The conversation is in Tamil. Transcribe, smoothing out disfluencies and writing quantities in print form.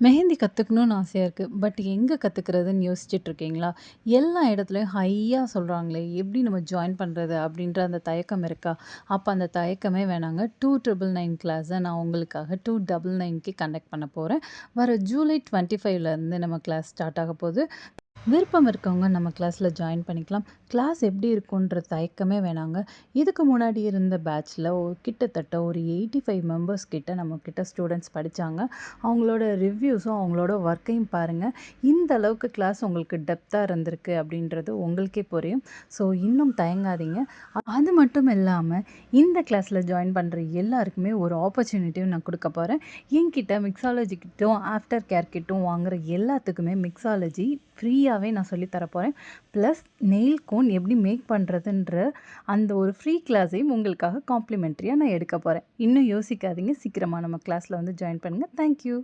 மெஹந்தி கத்துக்கணும்னு ஆசையா இருக்கு. பட் எங்க கத்துக்கிறதுன்னு யோசிச்சுட்டு இருக்கீங்களா? எல்லா இடத்துலயும் ஹையா சொல்றாங்களே! எப்படி நம்ம ஜாயின் பண்றது? அப்படின்ற அந்த தயக்கம் இருக்கா? அப்ப அந்த தயக்கமே வேணாங்க. 2999 கிளாஸ நான் உங்களுக்காக 299க்கு கண்டக்ட் பண்ண போறேன். வர ஜூலை 25லேருந்து நம்ம கிளாஸ் ஸ்டார்ட் ஆக போது. விருப்பம் இருக்கவங்க நம்ம கிளாஸ்ல ஜாயின் பண்ணிக்கலாம். கிளாஸ் எப்படி இருக்குன்ற தயக்கமே வேணாங்க. இதுக்கு முன்னாடி இருந்த பேட்ச்ல கிட்டத்தட்ட ஒரு 85 மெம்பர்ஸ் கிட்ட நம்மக்கிட்ட ஸ்டூடெண்ட்ஸ் படிச்சாங்க. அவங்களோட ரிவ்யூஸும், அவங்களோட ஒர்க்கையும் பாருங்க. இந்த அளவுக்கு கிளாஸ் உங்களுக்கு டெப்த்தா இருந்திருக்கு அப்படின்றது உங்களுக்கே புரியும். ஸோ இன்னும் தயங்காதீங்க. அது மட்டும் இல்லாம இந்த கிளாஸ்ல ஜாயின் பண்ற எல்லாருக்குமே ஒரு ஆப்பர்ச்சுனிட்டியும் நான் குடுக்க போறேன். என்கிட்ட மிக்ஸாலஜி கிட்டும், ஆஃப்டர் கேர் கிட்டும் வாங்குற எல்லாத்துக்குமே மிக்ஸாலஜி ஃப்ரீயாவே நான் சொல்லி தரப்போறேன். ப்ளஸ் நெயில் கோன் எப்படி மேக் பண்றதுன்ற அந்த ஒரு ஃப்ரீ கிளாஸையும் உங்களுக்காக காம்ப்ளிமென்ட்ரியா நான் எடுக்க போறேன். இன்னும் யோசிக்காதீங்க. சீக்கிரமா நம்ம கிளாஸ்ல வந்து ஜாயின் பண்ணுங்க. Thank you.